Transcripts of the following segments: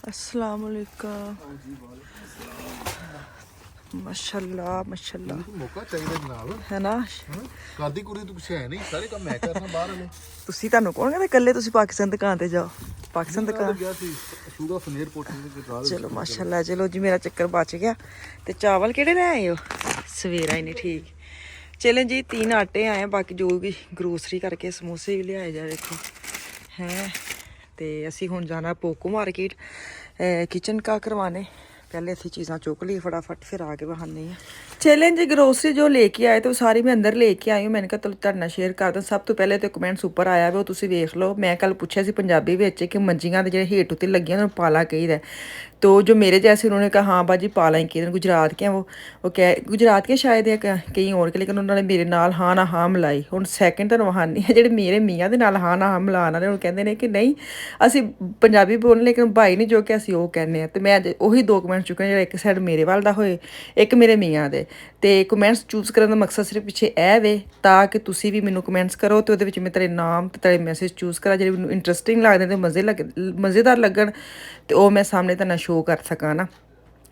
अस्सलाम वालेकुम। माशाल्लाह माशाल्लाह ਮੌਕਾ ਚਾਹੀਦਾ ਜਨਾਬ है ना। ਕਾਦੀ ਕੁੜੀ ਤੂੰ ਕੁਛ ਹੈ ਨਹੀਂ ਸਾਰੇ ਕੰਮ ਮੈਂ ਕਰਨਾ ਬਾਹਰ ਵਾਲੇ ਤੁਸੀਂ ਤੁਹਾਨੂੰ ਕੌਣ ਕਹਿੰਦਾ ਇਕੱਲੇ ਤੁਸੀਂ ਪਾਕਿਸਤਾਨ ਦੁਕਾਨ ਤੇ ਜਾਓ। ਪਾਕਿਸਤਾਨ ਦੁਕਾਨ ਗਿਆ ਸੀ ਸ਼ੂਗਾ ਫਨੇਰ ਪੋਰਟ ਦੇ ਨਾਲ ਚਲੋ ਮਾਸ਼ਾल्लाह। ਚਲੋ ਜੀ ਮੇਰਾ ਚੱਕਰ ਬਚ ਗਿਆ। ਤੇ ਚਾਵਲ ਕਿਹੜੇ ਲੈ ਆਏ ਹੋ? ਸਵੇਰਾ ਹੀ ਨਹੀਂ ਠੀਕ। चलें जी 3 आटे आए हैं, बाकी जो भी ग्रोसरी करके समोसे भी लियाए जा देखो हैं। तो असी हुण जाना पोको मार्केट किचन का करवाने। पहले असी चीज़ां चुक ली फटाफट, फिर आगे बहाने हैं। चलें जी ग्रोसरी जो लेके आए तो सारी मैं अंदर लेके आई हूँ। मैंने कहा तुहाडे नाल शेयर कर ਦਾਂ। सब तो पहले तो कमेंट्स उपर आया वो तुसीं वेख लो। मैं कल पूछा सी पंजाबी विच कि मंजियां दे जेहड़े हेठ उत्ते लगियां उन्हां नूं पाला कहीदा। तो जो मेरे जैसे उन्होंने कहा हाँ बाजी पाला ही कहीदा, गुजरात के हैं वो कह गुजरात के शायद या कहीं और के, लेकिन उन्होंने मेरे नाल हाँ ना हाँ मिलाई। हुण सैकेंड तुहानूं वहानी है जेहड़े मेरे मियाँ दे नाल हाँ ना हाँ मिलाण वाले हुण कहंदे ने कि नहीं असीं पंजाबी बोलने लेकिन भाई नहीं जो कि असीं वो कहने आ। ते मैं अज ਉਹੀ 2 कमेंट चुके ਜਿਹੜੇ ਇੱਕ ਸਾਈਡ ਮੇਰੇ ਵੱਲ ਦਾ ਹੋਏ, ਇੱਕ ਮੇਰੇ ਮੀਆਂ ਦੇ। ਤੇ ਕਮੈਂਟਸ ਚੂਜ਼ ਕਰਨ ਦਾ ਮਕਸਦ ਸਿਰਫ ਪਿੱਛੇ ਇਹ ਵੇ ਤਾਂ ਕਿ ਤੁਸੀਂ ਵੀ ਮੈਨੂੰ ਕਮੈਂਟਸ ਕਰੋ ਤੇ ਉਹਦੇ ਵਿੱਚ ਮੈਂ ਤੇਰੇ ਨਾਮ ਤੇ ਤੇਰੇ ਮੈਸੇਜ ਚੂਜ਼ ਕਰਾਂ ਜਿਹੜੇ ਮੈਨੂੰ ਇੰਟਰਸਟਿੰਗ ਲੱਗਦੇ ਤੇ ਮਜ਼ੇਦਾਰ ਲੱਗਣ ਤੇ ਉਹ ਮੈਂ ਸਾਹਮਣੇ ਤੁਹਾਨੂੰ ਸ਼ੋਅ ਕਰ ਸਕਾਂ ਨਾ।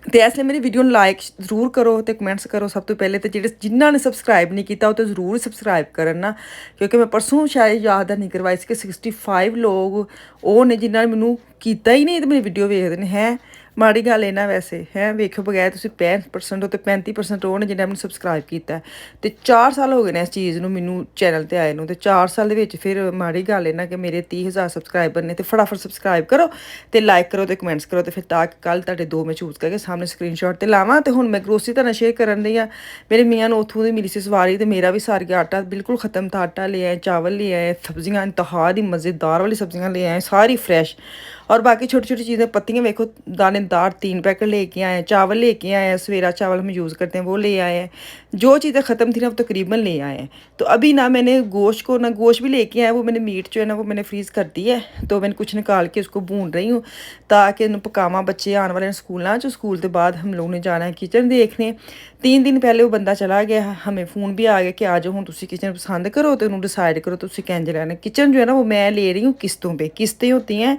ਤੇ ਇਸ ਲਈ ਮੇਰੀ ਵੀਡੀਓ ਨੂੰ ਲਾਈਕ ਜ਼ਰੂਰ ਕਰੋ ਤੇ ਕਮੈਂਟਸ ਕਰੋ। ਸਭ ਤੋਂ ਪਹਿਲੇ ਤੇ ਜਿਹੜੇ ਜਿਨ੍ਹਾਂ ਨੇ ਸਬਸਕ੍ਰਾਈਬ ਨਹੀਂ ਕੀਤਾ ਉਹ ਤੇ ਜ਼ਰੂਰ ਸਬਸਕ੍ਰਾਈਬ ਕਰਨ ਨਾ, ਕਿਉਂਕਿ ਮੈਂ ਪਰਸੋਂ ਸ਼ਾਇਦ ਯਾਦ ਨਹੀਂ ਕਰਵਾਈ ਸੀ ਕਿ 65 ਲੋਕ ਉਹ ਨੇ ਜਿਨ੍ਹਾਂ ਨੇ ਮੈਨੂੰ ਕੀਤਾ ਹੀ ਨਹੀਂ ਤੇ ਮੇਰੀ ਵੀਡੀਓ ਵੇਖਦੇ ਨੇ। ਹੈ ਮਾੜੀ ਗੱਲ ਇਹ ਨਾ ਵੈਸੇ ਹੈ, ਵੇਖੋ ਬਗੈਰ ਤੁਸੀਂ 65% ਹੋ ਤੇ 35% ਉਹ ਨੇ ਜਿਹਨਾਂ ਮੈਨੂੰ ਸਬਸਕ੍ਰਾਈਬ ਕੀਤਾ। ਤੇ 4 ਸਾਲ ਹੋ ਗਏ ਨੇ ਇਸ ਚੀਜ਼ ਨੂੰ ਮੈਨੂੰ ਚੈਨਲ ਤੇ ਆਏ ਨੂੰ, ਤੇ 4 ਸਾਲ ਦੇ ਵਿੱਚ ਫਿਰ ਮਾੜੀ ਗੱਲ ਇਹ ਨਾ ਕਿ ਮੇਰੇ 30,000 ਸਬਸਕ੍ਰਾਈਬਰ ਨੇ। ਤੇ ਫਟਾਫਟ ਸਬਸਕ੍ਰਾਈਬ ਕਰੋ ਤੇ ਲਾਈਕ ਕਰੋ ਤੇ ਕਮੈਂਟਸ ਕਰੋ ਤੇ ਫਿਰ ਤਾਂ ਕਿ ਕੱਲ ਤੁਹਾਡੇ 2 ਮੈਂ ਚੂਜ਼ ਕਰਕੇ ਸਾਹਮਣੇ ਸਕਰੀਨਸ਼ਾਟ ਤੇ ਲਾਵਾਂ। ਤੇ ਹੁਣ ਮੈਂ ਗਰੋਸਰੀ ਤੁਹਾਨੂੰ ਸ਼ੇਅਰ ਕਰਨ ਦੀ ਆ। ਮੇਰੇ ਮੀਆਂ ਨੂੰ ਉੱਥੋਂ ਦੀ ਮਿਲੀ ਸੀ ਸਵਾਰੀ ਤੇ ਮੇਰਾ ਵੀ ਸਰ ਗਿਆ ਆਟਾ, ਬਿਲਕੁਲ ਖਤਮ था। आटा ले आए, चावल ले आए, सब्जियां इंतहा दी मज़ेदार वाली सब्जियां ले आए सारी फ्रेश, और बाकी छोटी छोटी चीज़ें पत्तियां देखो दानेदार 3 पैकेट लेके आए हैं। चावल लेके आए हैं, सवेरा चावल हम यूज़ करते हैं वो ले आए हैं। जो चीज़ें ख़त्म थी ना वो तकरीबन ले आए हैं। तो अभी ना मैंने गोश्त भी लेके आए, वो मैंने मीट जो है ना वो मैंने फ्रीज़ कर दी है। तो मैंने कुछ निकाल के उसको भून रही हूँ ताकि उन्हें पकावा। बच्चे आने वाले हैं स्कूल ना, जो स्कूल के बाद हम लोगों ने जाना है किचन देखने। 3 दिन पहले वो बंदा चला गया, हमें फ़ोन भी आ गया कि आ जाओ हुण तुसीं किचन पसंद करो तो उन्होंने डिसाइड करो तुसीं किंज लैना। किचन जो है ना वो मैं ले रही हूँ किस्तों पे। किस्तें होती हैं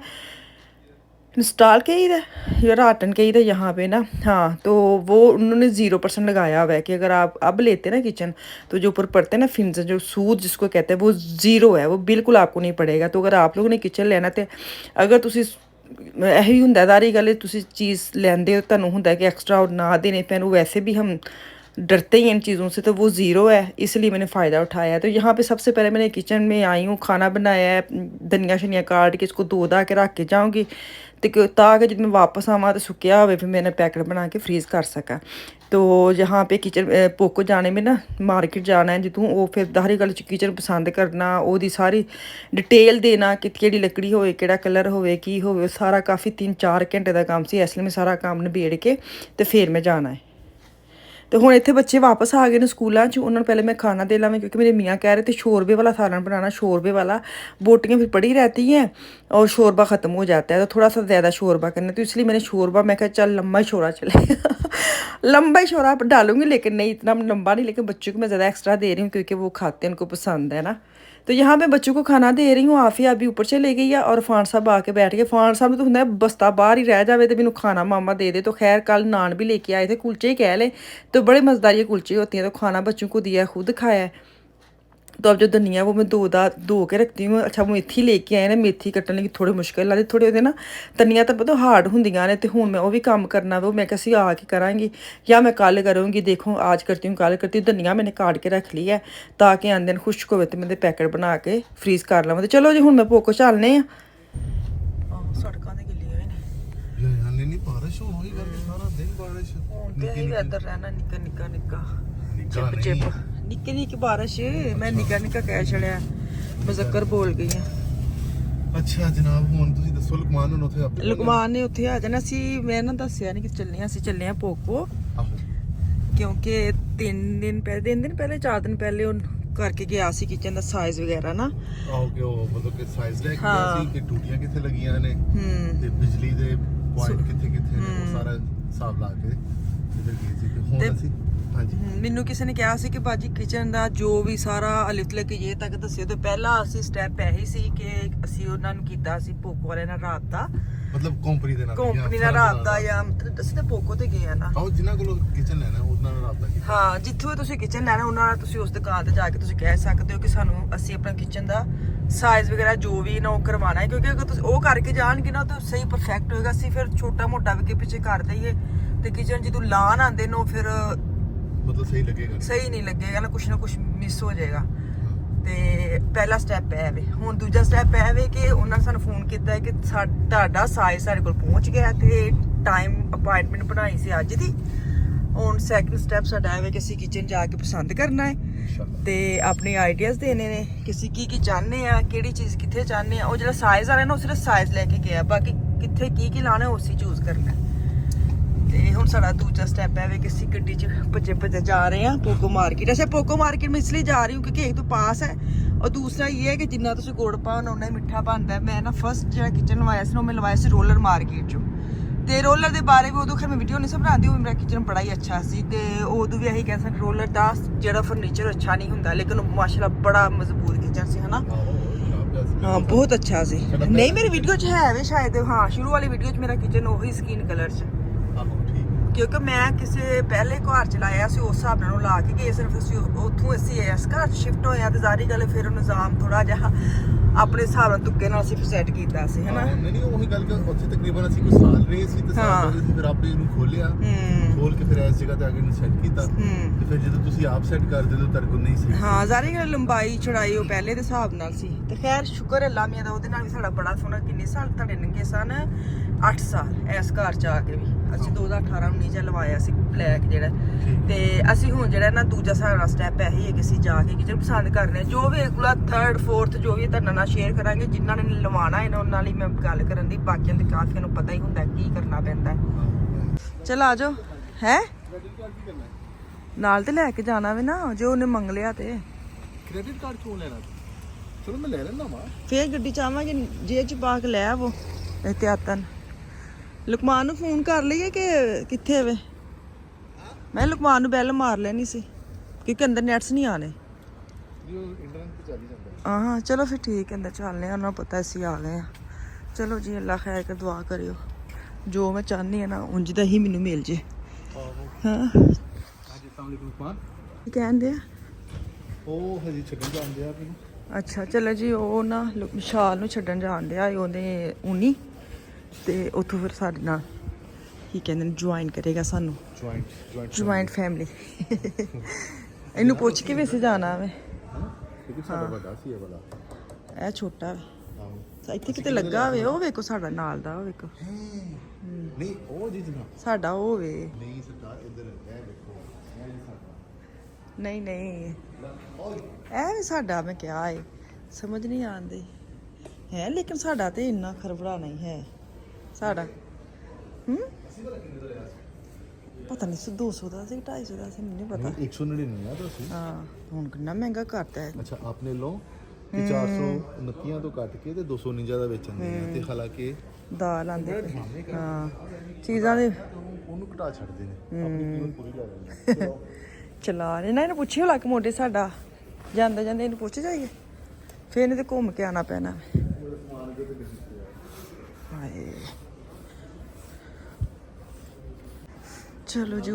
इंस्टॉल कही था या राटन कही था यहाँ पे ना। हाँ तो वो उन्होंने 0% लगाया हुआ है कि अगर आप अब लेते ना किचन तो जो ऊपर पड़ते हैं ना फिन्स जो सूद जिसको कहते हैं वो 0 है, वो बिल्कुल आपको नहीं पड़ेगा। तो अगर आप लोगों ने किचन लेना तो अगर तुसी यही ਹੁੰਦਾ ਸਾਰੀ ਗੱਲ ਤੁਸੀਂ चीज़ लेंदे हो ਤੁਹਾਨੂੰ ਹੁੰਦਾ कि एक्स्ट्रा ना देने पैन, वैसे भी हम डरते ही इन चीज़ों से, तो वो 0 है, इसलिए मैंने फ़ायदा उठाया है। तो यहाँ पे सबसे पहले मैंने किचन में आई हूँ, खाना बनाया है, धनिया शनिया काट के इसको धो धा के रख के जाऊँगी तो ताकि जब मैं वापस आवा तो सुक्या हुए फिर मैंने पैकेट बना के फ्रीज़ कर सका। तो यहाँ पे किचन पोको जाने में ना मार्केट जाना है जितों वो फिर सारी गल किचन पसंद करना, ओदी सारी डिटेल देना कि केड़ी लकड़ी होवे, केड़ा कलर होवे, की होवे, सारा काफ़ी 3-4 घंटे का काम सी। इसलिए मैं सारा काम निबेड़ के तो फिर मैं जाना है। तो हुण इत्थे बच्चे वापस आ गए ने स्कूलों च, उन्होंने पहले मैं खाना दे लावां क्योंकि मेरे मियाँ कह रहे थे शोरबे वाला सालन बनाना। शोरबे वाला बोटियाँ फिर पड़ी रहती हैं और शोरबा ख़त्म हो जाता है, तो थोड़ा सा ज़्यादा शोरबा करना। तो इसलिए मैंने शोरबा मैं कहा चल लंबा ही शोरा चलेगा लंबा ही शोरा डालूंगी, लेकिन नहीं इतना लंबा नहीं, लेकिन बच्चों को मैं ज़्यादा एक्स्ट्रा दे रही हूँ क्योंकि वो खाते हैं, उनको पसंद है ना। तो यहाँ मैं बच्चों को खाना दे रही हूँ। आफिया अभी ऊपर चले गई है और फान साहब आके बैठ गए। फान साहब ने तो होंगे बस्ता बाहर ही रह जाए तो मैंने खाना मामा दे दे। तो खैर कल नान भी लेके आए थे, कुलचे ही कह लें, तो बड़े मज़ेदार ये कुलचे होती हैं। तो खाना बच्चों को दिया, खुद खाया है। तो अब जो धनिया वो मैं धो के रखती हूँ। अच्छा मेथी लेके आए ना, मेथी कट्टने की थोड़ी मुश्किल लगती, थोड़े होते ना धनिया तो पता हार्ड होंदियां ने। तो हुण मैं वो भी काम करना वो मैं कैसे आके करांगी या मैं कल करूँगी, देखो आज करती हूँ कल करती हूँ। धनिया मैंने काट के रख ली है ताकि आंदे दिन खुश्क हो तो मैं पैकेट बना के फ्रीज़ कर लवां। तो चलो जी हुण मैं पोको चलने आ। सड़कां ते गिल्लियां ने नहीं बारिश होई करके सारा दिन बारिश ते ही वेदर रहना निक्का निक्का निक्का चिप चिप निक्की निक्की बारिश। मैं निक्का निक्का कह छड़िया मुज़क्कर बोल गई हां। अच्छा जनाब हुण तुसीं दसो लुकमान हुण उत्थे आप लुकमान ने उत्थे आ जाना सी। मैं ना दस्सिया नहीं कि चलने ਅਸੀਂ ਚੱਲੇ ਆ पोको क्योंकि 3 दिन पहले 4 दिन पहले ਉਹ ਕਰਕੇ ਗਿਆ ਸੀ ਕਿਚਨ ਦਾ ਸਾਈਜ਼ ਵਗੈਰਾ ਨਾ। ਆਓਗੇ ਉਹ ਮਤਲਬ ਕਿ ਸਾਈਜ਼ ਲੈ ਕੇ ਗਿਆ ਸੀ ਕਿ ਟੂਟੀਆਂ ਕਿੱਥੇ ਲੱਗੀਆਂ ਨੇ ਤੇ ਬਿਜਲੀ ਦੇ ਪੁਆਇੰਟ ਕਿੱਥੇ ਕਿੱਥੇ ਨੇ ਉਹ ਸਾਰਾ ਹਿਸਾਬ ਲਾ ਕੇ ਇਧਰ ਗਏ ਸੀ। ਤੇ ਹੁਣ ਅਸੀਂ ਹਾਂਜੀ ਮੈਨੂੰ ਕਿਸੇ ਨੇ ਕਿਹਾ ਸੀ ਕਿ ਬਾਜੀ ਕਿਚਨ ਦਾ ਜੋ ਵੀ ਸਾਰਾ ਅਲਿਫ ਲੈ ਕੇ ਇਹ ਤੱਕ ਦੱਸਿਓ ਤੇ ਪਹਿਲਾ ਅਸੀਂ ਸਟੈਪ ਇਹੀ ਸੀ ਕਿ ਅਸੀਂ ਉਹਨਾਂ ਨੂੰ ਕੀਤਾ ਸੀ ਪੋਕੋ ਵਾਲੇ ਨਾਲ ਰਾਬਤਾ, ਮਤਲਬ ਕੰਪਨੀ ਦੇ ਨਾਲ ਕੰਪਨੀ ਨਾਲ ਰਾਬਤਾ ਜਾਂ ਮਤਲਬ ਅਸੀਂ ਤਾਂ ਪੋਕੋ ਤੇ ਗਏ ਆ ਨਾ। ਆਓ ਜਿਨ੍ਹਾਂ ਕੋਲੋਂ ਕਿਚਨ ਲੈਣਾ ਉਹਨਾਂ ਨਾਲ ਰਾਬਤਾ ਕੀਤਾ। ਹਾਂ, ਜਿੱਥੋਂ ਤੁਸੀਂ ਕਿਚਨ ਲੈਣਾ ਉਹਨਾਂ ਨਾਲ ਤੁਸੀਂ ਉਸ ਦੁਕਾਨ ਤੇ ਜਾ ਕੇ ਤੁਸੀਂ ਕਹਿ ਸਕਦੇ ਹੋ ਕਿ ਸਾਨੂੰ ਅਸੀਂ ਆਪਣਾ ਕਿਚਨ ਦਾ ਸਾਈਜ਼ ਵਗੈਰਾ ਜੋ ਵੀ ਨਾ ਉਹ ਕਰਵਾਉਣਾ ਹੈ, ਕਿਉਂਕਿ ਅਗਰ ਤੁਸੀਂ ਉਹ ਕਰਕੇ ਜਾਣਗੇ ਨਾ ਤਾਂ ਸਹੀ ਪਰਫੈਕਟ ਹੋਏਗਾ। ਅਸੀਂ ਫਿਰ ਛੋਟਾ ਮੋਟਾ ਵੀ ਪਿੱਛੇ ਕਰ ਦਈਏ ਤੇ ਕਿਚਨ ਜਦੋਂ ਲਾਣ ਆਉਂਦੇ ਨੇ ਫਿਰ ਮਤਲਬ ਸਹੀ ਨਹੀਂ ਲੱਗੇਗਾ ਨਾ ਕੁਛ ਮਿਸ ਹੋ ਜਾਏਗਾ। ਤੇ ਪਹਿਲਾ ਸਟੈਪ ਹੈ ਵੇ। ਹੁਣ ਦੂਜਾ ਸਟੈਪ ਹੈ ਵੇ ਕਿ ਉਹਨਾਂ ਨੇ ਸਾਨੂੰ ਫੋਨ ਕੀਤਾ ਹੈ ਕਿ ਤੁਹਾਡਾ ਸਾਈਜ਼ ਸਾਡੇ ਕੋਲ ਪਹੁੰਚ ਗਿਆ ਤੇ ਟਾਈਮ ਅਪਾਇੰਟਮੈਂਟ ਬਣਾਈ ਸੀ ਅੱਜ ਦੀ। ਹੁਣ ਸੈਕੰਡ ਸਟੈਪ ਸਾਡਾ ਹੈ ਵੇ ਕਿ ਅਸੀਂ ਕਿਚਨ ਜਾ ਕੇ ਪਸੰਦ ਕਰਨਾ ਹੈ ਤੇ ਆਪਣੇ ਆਈਡੀਆਜ਼ ਦੇਣੇ ਨੇ ਕਿ ਅਸੀਂ ਕੀ ਚਾਹੁੰਦੇ ਆ, ਕਿਹੜੀ ਚੀਜ਼ ਕਿੱਥੇ ਚਾਹੁੰਦੇ ਆ। ਉਹ ਜਿਹੜਾ ਸਾਈਜ਼ ਆ ਰਿਹਾ ਨਾ ਉਹ ਸਿਰਫ ਸਾਈਜ਼ ਲੈ ਕੇ ਗਿਆ, ਬਾਕੀ ਕਿੱਥੇ ਕੀ ਲਾਣਾ ਉਸੇ ਚੂਜ਼ ਕਰਨਾ। ਤੇ ਹੁਣ ਸਾਡਾ ਦੂਜਾ ਸਟੈਪ ਹੈ ਵੇ ਕਿ ਅਸੀਂ ਗੱਡੀ 'ਚ ਭੱਜੇ ਜਾ ਰਹੇ ਹਾਂ ਪੋਕੋ ਮਾਰਕੀਟ। ਅੱਛਾ, ਪੋਕੋ ਮਾਰਕੀਟ ਮੈਂ ਇਸ ਲਈ ਜਾ ਰਹੀ ਹੂੰ ਕਿਉਂਕਿ ਇੱਕ ਤੋਂ ਪਾਸ ਹੈ और दूसरा ये है कि जिन्ना तुम गुड़ पाओ ना उन्ना ही मिठा बनता है। मैं ना फस्ट जो किचन लवाया से मैं लवाया से रोलर मार्केट चो ਤੇ ਰੋਲਰ ਦੇ ਬਾਰੇ ਵੀ ਉਦੋਂ ਖੈਰ ਮੈਂ ਵੀਡੀਓ ਨਹੀਂ ਸੀ ਬਣਾਉਂਦੀ, ਉਹ ਮੇਰਾ ਕਿਚਨ ਬੜਾ ਹੀ ਅੱਛਾ ਸੀ ਤੇ ਉਦੋਂ ਵੀ ਇਹੀ ਕਹਿ ਸਕਦੇ ਰੋਲਰ ਦਾ ਜਿਹੜਾ ਫਰਨੀਚਰ ਅੱਛਾ ਨਹੀਂ ਹੁੰਦਾ ਲੇਕਿਨ ਮਾਸ਼ਾਅੱਲਾ ਬੜਾ ਮਜ਼ਬੂਤ ਕਿਚਨ ਸੀ ਹਨਾ। ਹਾਂ, ਬਹੁਤ ਅੱਛਾ ਸੀ। ਨਹੀਂ ਮੇਰੀ ਵੀਡੀਓ 'ਚ ਹੈ ਵੇ ਸ਼ਾਇਦ, ਹਾਂ ਸ਼ੁਰੂ ਵਾਲੀ ਵੀਡੀਓ 'ਚ ਮੇਰਾ ਕਿਚਨ ਉਹੀ ਸਕੀਨ ਕਲਰ 'ਚ, ਕਿਉਂਕਿ ਮੈਂ ਕਿਸੇ ਪਹਿਲੇ ਘਰ ਚਲਾਇਆ ਸੀ ਉਸ ਹਿਸਾਬ ਨਾਲ ਲਾ ਕੇ ਗਏ। ਸਿਰਫ ਅਸੀਂ ਉੱਥੋਂ ਅਸੀਂ ਇਸ ਘਰ ਸ਼ਿਫਟ ਹੋਏ ਆ ਤੇ ਜ਼ਾਰੀ ਗੱਲ ਫਿਰ ਉਹ ਨਿਜ਼ਾਮ ਥੋੜਾ ਜਿਹਾ ਆਪਣੇ ਹਿਸਾਬ ਨਾਲ ਤੁੱਕੇ ਨਾਲ ਅਸੀਂ ਸੈੱਟ ਕੀਤਾ ਸੀ ਹਨਾ। ਨਹੀਂ ਉਹੀ ਗੱਲ ਕਿ ਉੱਥੇ ਤਕਰੀਬਨ ਅਸੀਂ ਕੋਈ ਸਾਲ ਰਹੇ ਸੀ ਤੇ ਸਾਲ ਬਾਅਦ ਅਸੀਂ ਫਿਰ ਆਪੇ ਇਹਨੂੰ ਖੋਲਿਆ, ਖੋਲ ਕੇ ਫਿਰ ਇਸ ਜਗ੍ਹਾ ਤੇ ਆ ਕੇ ਇਹਨੂੰ ਸੈੱਟ ਕੀਤਾ ਤੇ ਫਿਰ ਜਦੋਂ ਤੁਸੀਂ ਆਪ ਸੈੱਟ ਕਰਦੇ ਹੋ ਤਾਂ ਕੋਲ ਨਹੀਂ ਸੀ। ਹਾਂ, ਜ਼ਾਰੀ ਗੱਲ ਲੰਬਾਈ ਚੌੜਾਈ ਉਹ ਪਹਿਲੇ ਦੇ ਹਿਸਾਬ ਨਾਲ ਸੀ ਤੇ ਖੈਰ ਸ਼ੁਕਰ ਹੈ ਅੱਲਾਹ ਮੀਆਂ ਦਾ, ਉਹਦੇ ਨਾਲ ਵੀ ਸਾਡਾ ਬੜਾ ਸੋਹਣਾ। ਕਿੰਨੇ ਸਾਲ ਤੁਹਾਡੇ ਲੰਘੇ ਸਨ? 8 ਸਾਲ ਇਸ ਘਰ ਚ ਆ ਕੇ ਵੀ। ਅਸੀਂ 2018-19 ਚ ਲਵਾਇਆ ਸੀ ਬਲੈਕ ਜਿਹੜਾ, ਤੇ ਅਸੀਂ ਹੁਣ ਜਿਹੜਾ ਨਾ ਦੂਜਾ ਸਾਡਾ ਸਟੈਪ ਇਹੀ ਹੈ ਕਿ ਅਸੀਂ ਜਾ ਕੇ ਕਿਚਨ ਪਸੰਦ ਕਰਨੇ ਜੋ ਵੀ ਅਗਲਾ 3rd 4th ਜੋ ਵੀ ਤੁਹਾਡੇ ਨਾਲ ਸ਼ੇਅਰ ਕਰਾਂਗੇ। ਜਿਨ੍ਹਾਂ ਨੇ ਲਵਾਉਣਾ ਹੈ ਨਾ ਉਹਨਾਂ ਲਈ ਮੈਂ ਗੱਲ ਕਰਨ ਦੀ, ਬਾਕੀਆਂ ਦੇ ਕਾਫੀਆਂ ਨੂੰ ਪਤਾ ਹੀ ਹੁੰਦਾ ਕੀ ਕਰਨਾ ਪੈਂਦਾ। ਚਲ ਆ ਜਾਓ। ਹੈ ਨਾਲ ਤੇ ਲੈ ਕੇ ਜਾਣਾ ਵੀ ਨਾ ਜੋ ਉਹਨੇ ਮੰਗ ਲਿਆ ਤੇ ਕ੍ਰੈਡਿਟ ਕਾਰਡ ਕਿਉਂ ਲੈਣਾ? ਚਲੋ ਮੈਂ ਲੈ ਲੈਣਾ ਵਾ, ਫੇਰ ਗੱਡੀ ਚ ਆਵਾਂਗੇ ਜੇਬ ਚ ਪਾ ਕੇ ਲੈ ਆਵੋ ਇਹਤਿਆਤਨ। ਲੁਕਮਾਨ ਨੂੰ ਫੋਨ ਕਰ ਲਈਏ ਕਿ ਕਿੱਥੇ ਵੇ? ਮੈਂ ਲੁਕਮਾਨ ਨੂੰ ਬੈਲ ਮਾਰ ਲੈਣੀ ਸੀ ਕਿਉਂਕਿ ਅੰਦਰ ਨੈਟਸ ਨਹੀਂ ਆਣੇ। ਹਾਂ ਚਲੋ ਫਿਰ ਠੀਕ ਹੈ, ਅੰਦਰ ਚੱਲਨੇ ਆ, ਉਹਨਾਂ ਨੂੰ ਪਤਾ ਅਸੀਂ ਆ ਗਏ ਆ। ਚਲੋ ਜੀ, ਅੱਲਾ ਖੈਰ ਕਰ, ਦੁਆ ਕਰਿਓ ਜੋ ਮੈਂ ਚਾਹੁੰਦੀ ਹਾਂ ਨਾ ਉਂਝ ਦਾ ਹੀ ਮੈਨੂੰ ਮਿਲ ਜੇ। ਹਾਂ ਕੀ ਕਹਿੰਦੇ ਆ? ਉਹ ਹਜੇ ਛੱਡਣ ਜਾਂਦੇ ਆ ਆਪਣੀ। ਅੱਛਾ ਚਲੋ ਜੀ, ਉਹ ਨਾ ਵਿਸ਼ਾਲ ਨੂੰ ਛੱਡਣ ਜਾਣ ਡਿਆ ਉਹਨੇ ਉਨੀ ਤੇ ਉੱਥੋਂ ਫਿਰ ਸਾਡੇ ਨਾਲ ਕੀ ਕਹਿੰਦੇ ਨੇ ਜੁਆਇਨ ਕਰੇਗਾ ਸਾਨੂੰ, ਜੁਆਇੰਟ ਫੈਮਿਲੀ। ਇਹਨੂੰ ਪੁੱਛ ਕੇ ਵੀ ਅਸੀਂ ਜਾਣਾ ਵੇ। ਇਹ ਛੋਟਾ ਵੇ, ਇੱਥੇ ਕਿਤੇ ਲੱਗਾ ਹੋਵੇ। ਉਹ ਵੇਖੋ ਸਾਡਾ ਨਾਲ ਦਾ, ਉਹ ਵੇਖੋ। ਨਹੀਂ ਉਹ ਜੀ ਸਾਡਾ ਉਹ ਵੇ। ਨਹੀਂ ਸਰਦਾਰ ਇੱਧਰ ਇਹ ਦੇਖੋ, ਇਹ ਜੀ ਸਾਡਾ ਨਹੀਂ ਇਹ ਵੀ ਸਾਡਾ, ਮੈਂ ਕਿਹਾ ਏ ਸਮਝ ਨਹੀਂ ਆਉਂਦੀ ਹੈ ਲੇਕਿਨ ਸਾਡਾ ਤੇ ਇੰਨਾ ਖਰਬੜਾ ਨਹੀਂ ਹੈ ਸਾਡਾ। ਪਤਾ ਨਹੀਂ 200 ਦਾ ਸੀ 250 ਦਾ ਸੀ, ਮੈਨੂੰ ਪਤਾ। 199 ਆ ਤੁਸੀਂ। ਹਾਂ, ਹੁਣ ਕਿੰਨਾ ਮਹਿੰਗਾ ਕਰਤਾ ਹੈ। ਅੱਛਾ, ਆਪਨੇ ਲੋ 429 ਤੋਂ ਕੱਟ ਕੇ ਤੇ 249 ਦਾ ਵੇਚਣ ਦੇ ਆ ਤੇ ਹਾਲਾਂਕਿ ਦਾਲ ਆਂਦੇ ਹਾਂ ਚੀਜ਼ਾਂ ਦੇ ਉਹਨੂੰ ਘਟਾ ਛੱਡਦੇ ਨੇ, ਆਪਣੀ ਕੀਮਤ ਪੂਰੀ ਲੈ ਲੈਂਦੇ ਨੇ। ਚਲਾ ਰਹੇ ਨਾ, ਇਹਨੂੰ ਪੁੱਛਿਓ ਲੱਕ ਮੋਢੇ ਸਾਡਾ ਜਾਂਦੇ ਇਹਨੂੰ ਪੁੱਛ ਜਾਈਏ, ਫਿਰ ਇਹਨੇ ਤੇ ਘੁੰਮ ਕੇ ਆਉਣਾ ਪੈਣਾ। ਹਾਏ ਚਲੋ ਜੀ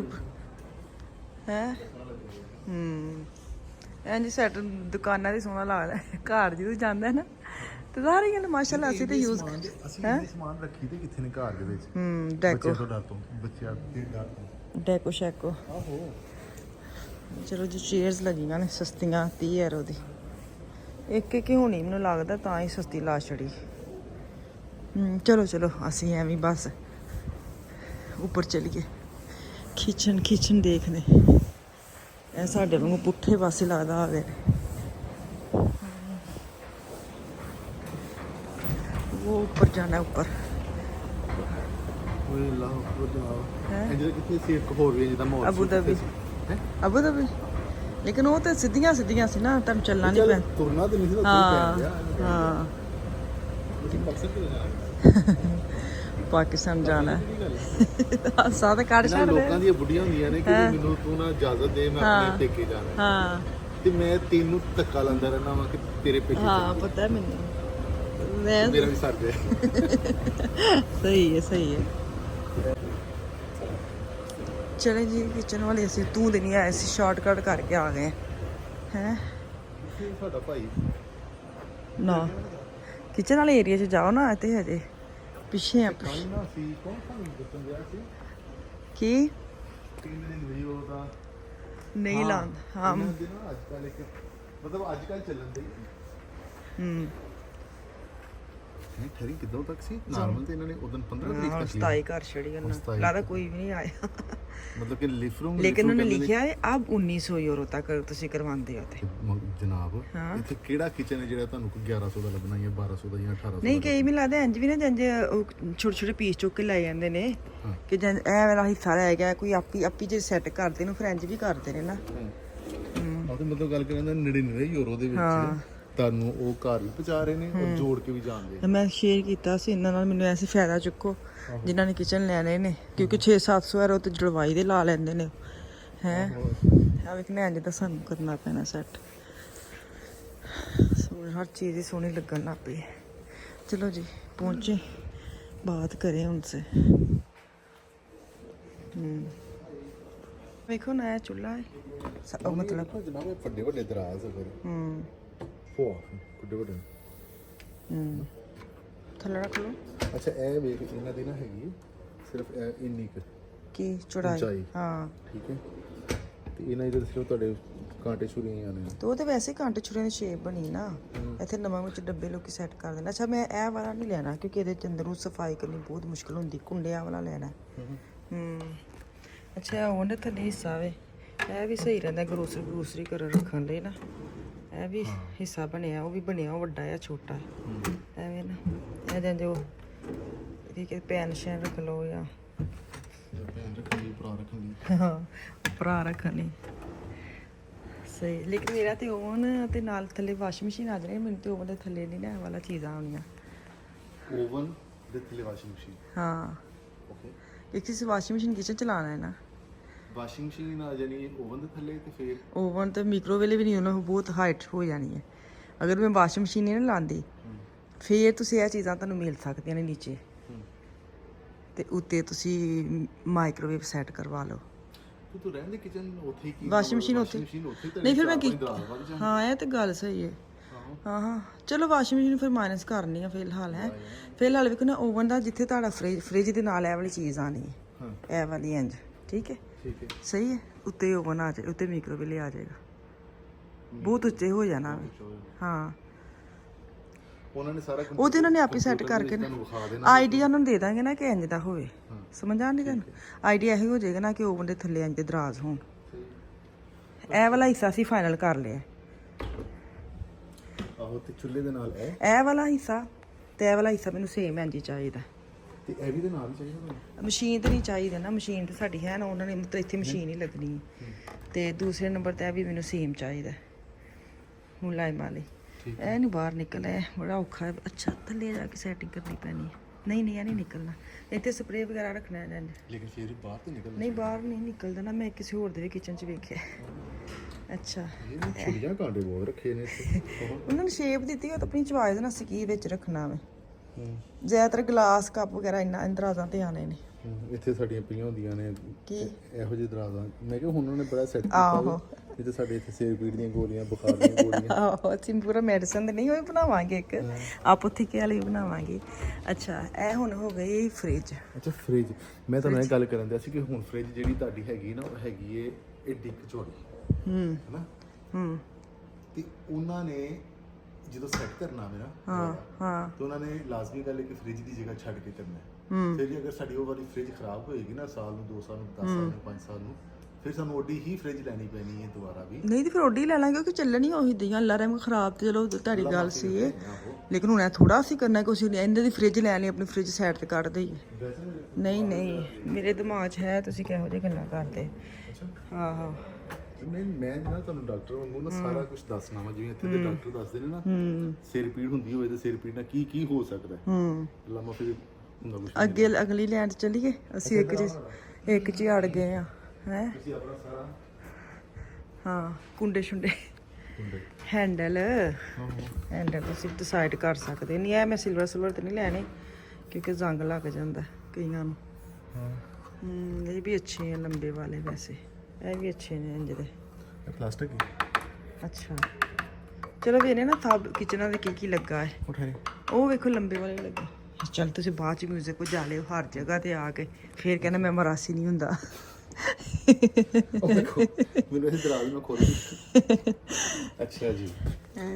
ਹੈ। ਇੰਝ ਸੈਟ ਦੁਕਾਨਾਂ ਦੀ ਸੋਹਣਾ ਲੱਗਦਾ, ਘਰ ਜਦੋਂ ਜਾਂਦਾ ਹੈ ਨਾ ਤੇ ਸਾਰੀ ਗੱਲ ਮਾਸ਼ਾਅੱਲਾ ਅਸੀਂ ਤੇ ਯੂਜ਼ ਹੈ। ਸਮਾਨ ਰੱਖੀ ਤੇ ਕਿੱਥੇ ਨੇ ਘਰ ਦੇ ਵਿੱਚ? ਡੈਕੋ, ਬੱਚਿਆਂ ਤੋਂ ਡਰ ਤੋਂ, ਬੱਚਿਆਂ ਦੇ ਡਰ ਤੋਂ। ਡੈਕੋ ਸ਼ੈਕੋ। ਆਹੋ ਚਲੋ ਜੀ, ਚੇਅਰਸ ਲੱਗੀਆਂ ਨੇ ਸਸਤੀਆਂ 30 ਯੂਰੋ ਦੀ ਇੱਕ ਹੀ ਹੋਣੀ ਮੈਨੂੰ ਲੱਗਦਾ, ਤਾਂ ਹੀ ਸਸਤੀ ਲਾ ਛੜੀ। ਚਲੋ ਅਸੀਂ ਐਵੇਂ ਬਸ ਉੱਪਰ ਚਲੀਏ ਖਿੱਚਣ ਦੇਖਦੇ। ਇਹ ਸਾਡੇ ਵਾਂਗੂ ਪੁੱਠੇ ਪਾਸੇ ਲੱਗਦਾ ਹੋਵੇ। ਉਹ ਉੱਪਰ ਜਾਣਾ, ਉੱਪਰ ਓਏ ਅੱਲਾਹ ਅਕਬਰ ਜਨਾਬ। ਇਹ ਜਿਹੜਾ ਕਿੱਥੇ ਸੀ ਇੱਕ ਹੋਰ ਵੀ ਜਿਹਦਾ ਮੋਰ ਅਬੂ ਧਾਬੀ ਲੇਕਿਨ ਉਹ ਤਾਂ ਸਿੱਧੀਆਂ ਸੀ ਨਾ, ਤੁਹਾਨੂੰ ਚੱਲਣਾ ਨਹੀਂ ਪੈਂਦਾ। ਤੁਰਨਾ ਤੇ ਨਹੀਂ ਸੀ ਤਾਂ ਕੋਈ ਪੈ ਗਿਆ। ਹਾਂ ਮਕਸਦ ਕਿਉਂ ਜਾਣਾ ਪਾਕਿਸਤਾਨ ਜਾਣਾ ਹਾਸਾ ਤਾਂ ਕੱਢ ਇਹਨਾਂ ਛੱਡਦੇ ਲੋਕਾਂ ਦੀਆਂ ਬੁੱਢੀਆਂ ਹੁੰਦੀਆਂ ਨੇ ਕਿ ਮੈਨੂੰ ਤੂੰ ਨਾ ਇਜਾਜ਼ਤ ਦੇ ਮੈਂ ਆਪਣੇ ਪੇਕੇ ਜਾਣਾ ਹਾਂ ਤੇ ਮੈਂ ਤੈਨੂੰ ਧੱਕਾ ਲਾਉਂਦਾ ਰਹਿਣਾ ਵਾ ਕਿ ਤੇਰੇ ਪੇਕੇ ਹਾਂ ਪਤਾ ਮੈਨੂੰ ਮੈਂ ਮੇਰਾ ਵੀ ਸਰ ਗਿਆ ਸਹੀ ਹੈ ਚਲੇ ਜੀ ਕਿਚਨ ਵਾਲੇ ਅਸੀਂ ਤੂੰ ਦੇ ਨਹੀਂ ਆਏ ਸੀ ਸ਼ਾਰਟਕਟ ਕਰਕੇ ਆ ਗਏ ਹੈ ਸਾਡਾ ਭਾਈ ਨਾ ਕਿਚਨ ਵਾਲੇ ਏਰੀਆ 'ਚ ਜਾਓ ਨਾ ਤੇ ਹਜੇ ਪਿੱਛੇ ਆ ਕਾਈ ਨਾ ਸੀ ਕੌਣ ਸਾਨੂੰ ਦੱਸਣ ਗਿਆ ਸੀ ਕੀ 3 ਦਿਨ ਵੀ ਉਹਦਾ ਨਹੀਂ ਲਾਉਂਦਾ ਹਾਂ ਇਹਨਾਂ ਦੇ ਨਾ ਅੱਜ ਕੱਲ੍ਹ ਇੱਕ ਮਤਲਬ ਅੱਜ ਕੱਲ੍ਹ ਚੱਲਣ ਦੇ ਹੂੰ ਨਹੀਂ ਠਰੀ ਕਿਦੋਂ ਤੱਕ ਸੀ ਨਾਰਮਲ ਤੇ ਇਹਨਾਂ ਨੇ ਉਦੋਂ 15 ਤਰੀਕ ਤੱਕ 27 ਘਰ ਛੜੀ ਕਰਨਾ ਲੱਗਦਾ ਕੋਈ ਵੀ ਨਹੀਂ ਆਇਆ ਮਤਲਬ ਕਿ ਲਿਫਰੂਮ ਲੇਕਿਨ ਉਹਨੇ ਲਿਖਿਆ ਹੈ ਆਪ 1900 ਯੂਰੋ ਤੱਕ ਤੁਸੀਂ ਕਰਵਾਉਂਦੇ ਹੋ ਤੇ ਜਨਾਬ ਇੱਥੇ ਕਿਹੜਾ ਕਿਚਨ ਹੈ ਜਿਹੜਾ ਤੁਹਾਨੂੰ ਕੋਈ 1100 ਦਾ ਲੱਭਣਾ ਜਾਂ 1200 ਦਾ ਜਾਂ 1800 ਨਹੀਂ ਕਈ ਮੈਨੂੰ ਲੱਗਦਾ ਇੰਜ ਵੀ ਨਾ ਜੰਜ ਛੋਟੇ ਛੋਟੇ ਪੀਸ ਚੁੱਕ ਕੇ ਲੈ ਜਾਂਦੇ ਨੇ ਕਿ ਜੰਜ ਇਹ ਵਾਲਾ ਹਿੱਸਾ ਰਹਿ ਗਿਆ ਕੋਈ ਆਪੀ ਜੇ ਸੈੱਟ ਕਰਦੇ ਨੂੰ ਫਰੈਂਚ ਵੀ ਕਰਦੇ ਨੇ ਨਾ ਆਹ ਤੇ ਮਤਲਬ ਗੱਲ ਕਰਾਂ ਤਾਂ 99 ਯੂਰੋ ਦੇ ਵਿੱਚ ਤੁਹਾਨੂੰ ਉਹ ਘਰ ਵੀ ਪਹੁੰਚਾ ਰਹੇ ਨੇ ਔਰ ਜੋੜ ਕੇ ਵੀ ਜਾਣਦੇ ਮੈਂ ਸ਼ੇਅਰ ਕੀਤਾ ਸੀ ਇਹਨਾਂ ਨਾਲ ਮੈਨੂੰ ਐਸੇ ਫਾਇਦਾ ਚੁੱਕੋ ਜਿਨ੍ਹਾਂ ਨੇ ਕਿਚਨ ਲੈਣੇ ਨੇ ਕਿਉਂਕਿ 6-700 ਯੂਰੋ ਤੇ ਜਲਵਾਈ ਦੇ ਲਾ ਲੈਂਦੇ ਨੇ ਹੈ ਆ ਵੇਖਣਾ ਇੰਜ ਤਾਂ ਸਾਨੂੰ ਕਰਨਾ ਪੈਣਾ ਸੈੱਟ ਹਰ ਚੀਜ਼ ਹੀ ਸੋਹਣੀ ਲੱਗਣ ਲੱਗ ਪਈ ਚਲੋ ਜੀ ਪਹੁੰਚੇ ਬਾਤ ਕरें उनसे ਵੇਖੋ ਨਾ ਚੁੱਲ੍ਹਾ ਹੈ ਉਹ ਮਤਲਬ ਜਨਾਬ ਇਹ ਵੱਡੇ ਵੱਡੇ ਦਰਾਜ਼ ਫਿਰ ਵੱਡੇ ਵੱਡੇ ਥੱਲੇ ਰੱਖ ਲਓ ਅੱਛਾ ਇਹ ਵੇਖ ਇਹਨਾਂ ਦੀ ਨਾ ਹੈਗੀ ਸਿਰਫ ਇੰਨੀ ਕੁ ਕੀ ਚੌੜਾਈ ਉਚਾਈ। ਹਾਂ ਠੀਕ ਹੈ ਤੇ ਇਹਨਾਂ ਇਧਰ ਸਿਰਫ ਤੁਹਾਡੇ ਕਾਂਟੇ ਛੁਰੀਆਂ ਆਣੇ ਤੇ ਉਹ ਤੇ ਵੈਸੇ ਕਾਂਟੇ ਛੁਰੀਆਂ ਦੀ ਸ਼ੇਪ ਬਣੀ ਨਾ ਇੱਥੇ ਨਵਾਂ ਵਿੱਚ ਡੱਬੇ ਲੋਕੀ ਸੈੱਟ ਕਰ ਦੇਣਾ ਅੱਛਾ ਮੈਂ ਇਹ ਵਾਲਾ ਨਹੀਂ ਲੈਣਾ ਕਿਉਂਕਿ ਇਹਦੇ ਚ ਅੰਦਰੋਂ ਸਫਾਈ ਕਰਨੀ ਬਹੁਤ ਮੁਸ਼ਕਿਲ ਹੁੰਦੀ ਕੁੰਡਿਆਂ ਵਾਲਾ ਲੈਣਾ ਅੱਛਾ ਉਹਦੇ ਥੱਲੇ ਹਿੱਸਾ ਵੇ ਇਹ ਵੀ ਸਹੀ ਰਹਿੰਦਾ ਗਰੋਸਰੀ ਕਰ ਰੱਖਣ ਲਈ ਨਾ ਇਹ ਵੀ ਹਿੱਸਾ ਬਣਿਆ ਉਹ ਵੀ ਬਣਿਆ ਵੱਡਾ ਆ ਛੋਟਾ ਐਵੇਂ ਨਾ ਇਹ ਜਾਂਦੇ ਉਹ ਠੀਕ ਹੈ ਪੈਨ ਸ਼ੈਨ ਰੱਖ ਲਓ ਜਾਂ ਪੈਨ ਰੱਖਣ ਲਈ ਭਰਾ ਰੱਖਣ ਲਈ ਹਾਂ ਭਰਾ ਰੱਖਣ ਲਈ ਸਹੀ ਲੇਕਿਨ ਮੇਰਾ ਤੇ ਓਵਨ ਤੇ ਨਾਲ ਥੱਲੇ ਵਾਸ਼ਿੰਗ ਮਸ਼ੀਨ ਆ ਜਾਣੀ ਮੈਨੂੰ ਤੇ ਓਵਨ ਦੇ ਥੱਲੇ ਨਹੀਂ ਨਾ ਇਹ ਵਾਲਾ ਚੀਜ਼ਾਂ ਆਉਣੀਆਂ ਓਵਨ ਦੇ ਥੱਲੇ ਵਾਸ਼ਿੰਗ ਮਸ਼ੀਨ ਹਾਂ ਓਕੇ ਇੱਕ ਚੀਜ਼ ਵਾਸ਼ਿੰਗ ਮਸ਼ੀਨ ਕਿਚਨ ਚਲਾਉਣਾ ਹੈ ਨਾ ਵਾਸ਼ਿੰਗ ਮਸ਼ੀਨ ਆ ਜਾਣੀ ਓਵਨ ਦੇ ਥੱਲੇ ਤੇ ਫਿਰ ਓਵਨ ਤੇ ਮਾਈਕ੍ਰੋਵੇਵ ਵੀ ਨਹੀਂ ਉਹਨਾਂ ਨੂੰ ਬਹੁਤ ਹਾਈਟ ਹੋ ਜਾਣੀ ਹੈ ਅਗਰ ਮੈਂ ਵਾਸ਼ਿੰਗ ਮਸ਼ੀਨ ਨਹੀਂ ਨਾ ਲਾਉਂਦੀ ਫਿਰ ਤੁਸੀਂ ਇਹ ਚੀਜ਼ਾਂ ਤੁਹਾਨੂੰ ਮਿਲ ਸਕਦੀਆਂ ਨੇ ਨੀਚੇ ਤੇ ਉੱਤੇ ਤੁਸੀਂ ਮਾਈਕ੍ਰੋਵੇਵ ਸੈੱਟ ਕਰਵਾ ਲਓ ਤੂੰ ਰਹਿਣ ਦੇ ਕਿਚਨ ਉੱਥੇ ਹੀ ਕੀ ਵਾਸ਼ਿੰਗ ਮਸ਼ੀਨ ਉੱਥੇ ਨਹੀਂ ਫਿਰ ਮੈਂ ਕੀ ਹਾਂ ਇਹ ਤੇ ਗੱਲ ਸਹੀ ਹੈ ਹਾਂ ਚਲੋ ਵਾਸ਼ਿੰਗ ਮਸ਼ੀਨ ਫਿਰ ਮਾਈਨਸ ਕਰਨੀ ਆ ਫਿਲਹਾਲ ਹੈ ਫਿਲਹਾਲ ਵੇਖੋ ਨਾ ਓਵਨ ਦਾ ਜਿੱਥੇ ਤੁਹਾਡਾ ਫ੍ਰਿਜ ਦੇ ਨਾਲ ਇਹ ਵਾਲੀ ਚੀਜ਼ ਆਣੀ ਹੈ ਇਹ ਵਾਲੀ ਇੰਜ ਠੀਕ ਹੈ ਸਹੀ ਹੈ ਉੱਤੇ ਓਵਨ ਆ ਜਾਏ ਉੱਤੇ ਮਾਈਕ੍ਰੋਵੇਵ ਆ ਜਾਏਗਾ ਬਹੁਤ ਉੱਚੇ ਹੋ ਜਾਣਾ ਹਾਂ ਉਹਨਾਂ ਨੇ ਸਾਰਾ ਉਹ ਤੇ ਉਹਨਾਂ ਨੇ ਆਪੇ ਸੈੱਟ ਕਰਕੇ ਨਾ ਆਈਡੀਆ ਉਹਨਾਂ ਨੂੰ ਦੇ ਦਾਂਗੇ ਨਾ ਕਿ ਇੰਜ ਦਾ ਹੋਵੇ ਸਮਝ ਆਉਂਦੀ ਤੁਹਾਨੂੰ ਆਈਡੀਆ ਇਹੀ ਹੋ ਜਾਏਗਾ ਨਾ ਕਿ ਓਵਨ ਦੇ ਥੱਲੇ ਇੰਜ ਦੇ ਦਰਾਜ਼ ਹੋਣ ਇਹ ਵਾਲਾ ਹਿੱਸਾ ਅਸੀਂ ਫਾਈਨਲ ਕਰ ਲਿਆ ਆਹੋ ਤੇ ਚੁੱਲ੍ਹੇ ਦੇ ਨਾਲ ਇਹ ਵਾਲਾ ਹਿੱਸਾ ਤੇ ਇਹ ਵਾਲਾ ਹਿੱਸਾ ਮੈਨੂੰ ਸੇਮ ਇੰਜ ਹੀ ਚਾਹੀਦਾ ਤੇ ਇਹ ਵੀ ਦੇ ਨਾਲ ਹੀ ਚਾਹੀਦਾ ਮੈਨੂੰ ਮਸ਼ੀਨ ਤੇ ਨਹੀਂ ਚਾਹੀਦਾ ਨਾ ਮਸ਼ੀਨ ਤੇ ਸਾਡੀ ਹੈ ਨਾ ਉਹਨਾਂ ਨੇ ਮਤਲਬ ਇੱਥੇ ਮਸ਼ੀਨ ਹੀ ਲੱਗਣੀ ਤੇ ਦੂਸਰੇ ਨੰਬਰ ਤੇ ਇਹ ਵੀ ਮੈਨੂੰ ਸੇਮ ਚਾਹੀਦਾ ਮੁਲਾਇਮ ਵਾਲੀ ਇਹ ਨਹੀਂ ਬਾਹਰ ਨਿਕਲਿਆ ਬੜਾ ਔਖਾ ਹੈ ਅੱਛਾ ਥੱਲੇ ਜਾ ਕੇ ਸੈਟਿੰਗ ਕਰਨੀ ਪੈਣੀ ਨਹੀਂ ਇਹ ਨਹੀਂ ਨਿਕਲਣਾ ਇੱਥੇ ਸਪਰੇਅ ਵਗੈਰਾ ਰੱਖਣਾ ਹੈ ਲੇਕਿਨ ਫਿਰ ਬਾਹਰ ਤੇ ਨਿਕਲਣਾ ਨਹੀਂ ਬਾਹਰ ਨਹੀਂ ਨਿਕਲਦਾ ਨਾ ਮੈਂ ਕਿਸੇ ਹੋਰ ਦੇ ਵੀ ਕਿਚਨ 'ਚ ਵੇਖਿਆ ਅੱਛਾ ਇਹ ਛੁਰੀਆਂ ਕਾਂਟੇ ਬਹੁਤ ਰੱਖੇ ਨੇ ਇੱਥੇ ਉਹਨਾਂ ਨੇ ਸ਼ੇਪ ਦਿੱਤੀ ਉਹ ਤਾਂ ਆਪਣੀ ਚੁਆਇਸ ਨਾਲ ਸਕੀ ਵਿੱਚ ਰੱਖਣਾ ਵੇ ਜ਼ਿਆਦਾਤਰ ਗਲਾਸ ਕੱਪ ਵਗੈਰਾ ਇੰਨਾ ਇੰਦਰਾਜ਼ਾਂ ਤੇ ਆਣੇ ਨੇ ਇੱਥੇ ਸਾਡੀਆਂ ਪਈਆਂ ਹੁੰਦੀਆਂ ਨੇ ਕੀ ਇਹੋ ਜਿਹੇ ਦਰਾਜ਼ਾਂ ਮੈਂ ਕਿਹਾ ਹੁਣ ਉਹਨੇ ਬੜਾ ਸੈੱਟ ਕੀਤਾ ਇਹ ਤੇ ਸਾਡੇ ਇੱਥੇ ਸਿਰ ਪੀੜ ਦੀਆਂ ਗੋਲੀਆਂ ਬੁਖਾਰ ਦੀਆਂ ਗੋਲੀਆਂ ਆਹੋ ਅਸੀਂ ਪੂਰਾ ਮੈਡੀਸਨ ਤੇ ਨਹੀਂ ਹੋਈ ਬਣਾਵਾਂਗੇ ਇੱਕ ਆਪੋਥੀਕੇ ਵਾਲੀ ਬਣਾਵਾਂਗੇ ਅੱਛਾ ਇਹ ਹੁਣ ਹੋ ਗਈ ਫ੍ਰਿਜ ਅੱਛਾ ਫ੍ਰਿਜ ਮੈਂ ਤੁਹਾਨੂੰ ਇਹ ਗੱਲ ਕਰਨ ਦਿਆ ਸੀ ਕਿ ਹੁਣ ਫ੍ਰਿਜ ਜਿਹੜੀ ਤੁਹਾਡੀ ਹੈਗੀ ਨਾ ਉਹ ਹੈਗੀ ਏ ਏਡੀ ਕੁ ਚੌੜੀ ਹੈਨਾ ਤੇ ਉਹਨਾਂ ਨੇ ਜਦੋਂ ਸੈੱਟ ਕਰਨਾ ਮੇਰਾ ਹਾਂ ਤੇ ਉਹਨਾਂ ਨੇ ਲਾਜ਼ਮੀ ਗੱਲ ਹੈ ਕਿ ਫ੍ਰਿਜ ਦੀ ਜਗ੍ਹਾ ਛੱਡ ਕੇ ਕਰਨਾ ਫਿਰ ਜੇ ਅਗਰ ਸਾਡੀ ਉਹ ਵਾਲੀ ਫ੍ਰਿਜ ਖਰਾਬ ਹੋਏਗੀ ਨਾ ਸਾਲ ਨੂੰ 2 ਸਾਲ ਨੂੰ 10 ਸਾਲ ਨੂੰ 5 ਸਾਲ ਨੂੰ ਫਿਰ ਸਾਨੂੰ ਓਡੀ ਹੀ ਫ੍ਰਿਜ ਲੈਣੀ ਪੈਣੀ ਹੈ ਦੁਬਾਰਾ ਵੀ ਨਹੀਂ ਤੇ ਫਿਰ ਓਡੀ ਲੈ ਲਾਂਗੇ ਕਿਉਂਕਿ ਚੱਲਣੀ ਉਹੀ ਦੀਆਂ ਅੱਲਾ ਰਹਿਮ ਖਰਾਬ ਤੇ ਚਲੋ ਤੁਹਾਡੀ ਗੱਲ ਸੀ ਲੇਕਿਨ ਹੁਣ ਇਹ ਥੋੜਾ ਅਸੀਂ ਕਰਨਾ ਕਿ ਅਸੀਂ ਇਹਦੇ ਦੀ ਫ੍ਰਿਜ ਲੈ ਲਈ ਆਪਣੀ ਫ੍ਰਿਜ ਸਾਈਡ ਤੇ ਕੱਢ ਦਈਏ ਨਹੀਂ ਮੇਰੇ ਦਿਮਾਗ 'ਚ ਹੈ ਤੁਸੀਂ ਕਿਹੋ ਜਿਹੀ ਗੱਲਾਂ ਕਰਦੇ ਆਹੋ ਨਹੀਂ ਮੈਂ ਨਾ ਤੁਹਾਨੂੰ ਡਾਕਟਰ ਵਾਂਗੂ ਨਾ ਸਾਰਾ ਕੁਝ ਦੱਸਣਾ ਵਾ, ਜਿਵੇਂ ਇੱਥੇ ਦੇ ਡਾਕਟਰ ਦੱਸਦੇ ਨੇ ਨਾ, ਸਿਰ ਪੀੜ ਹੁੰਦੀ ਹੋਵੇ ਤੇ ਸਿਰ ਪੀੜ ਨਾਲ ਕੀ ਕੀ ਹੋ ਸਕਦਾ ਹੈ। ਲੰਮਾ ਫਿਰ ਹੁੰਦਾ ਕੁਝ ਅੱਗੇ ਅਗਲੀ ਲਾਈਨ 'ਚ ਚੱਲੀਏ। ਅਸੀਂ ਇੱਕ 'ਚ ਹੀ ਅੜ ਗਏ ਆ ਹੈ। ਤੁਸੀਂ ਆਪਣਾ ਸਾਰਾ ਹਾਂ ਕੁੰਡੇ ਸ਼ੁੰਡੇ ਹੈਂਡਲ ਤੁਸੀਂ ਡਿਸਾਈਡ ਕਰ ਸਕਦੇ ਨਹੀਂ। ਇਹ ਮੈਂ ਸਿਲਵਰ ਤੇ ਨਹੀਂ ਲੈਣੇ ਕਿਉਂਕਿ ਜ਼ੰਗ ਲੱਗ ਜਾਂਦਾ ਕਈਆਂ ਨੂੰ। ਇਹ ਵੀ ਅੱਛੇ ਆ ਲੰਬੇ ਵਾਲੇ, ਵੈਸੇ ਇਹ ਵੀ ਅੱਛੇ ਨੇ ਇੰਜ ਦੇ। ਇਹ ਪਲਾਸਟਿਕ ਅੱਛਾ ਚਲੋ ਵੀ ਇਹਨੇ ਨਾ ਸਭ ਕਿਚਨਾਂ ਦੇ ਕੀ ਲੱਗਾ ਹੈ। ਉਠਾਰੇ ਉਹ ਵੇਖੋ ਲੰਬੇ ਵਾਲੇ ਲੱਗੇ। ਚੱਲ ਤੁਸੀਂ ਬਾਅਦ ਚ ਮਿਊਜ਼ਿਕ ਵਜਾ ਲਿਓ ਹਰ ਜਗ੍ਹਾ ਤੇ ਆ ਕੇ, ਫੇਰ ਕਹਿੰਦਾ ਮੈਂ ਮਰਾਸੀ ਨਹੀਂ ਹੁੰਦਾ। ਉਹ ਦੇਖੋ ਮੈਨੂੰ ਇਹ ਦਰਾਜ਼ ਮੈਂ ਖੋਲ ਦਿੱਤੀ। ਅੱਛਾ ਜੀ,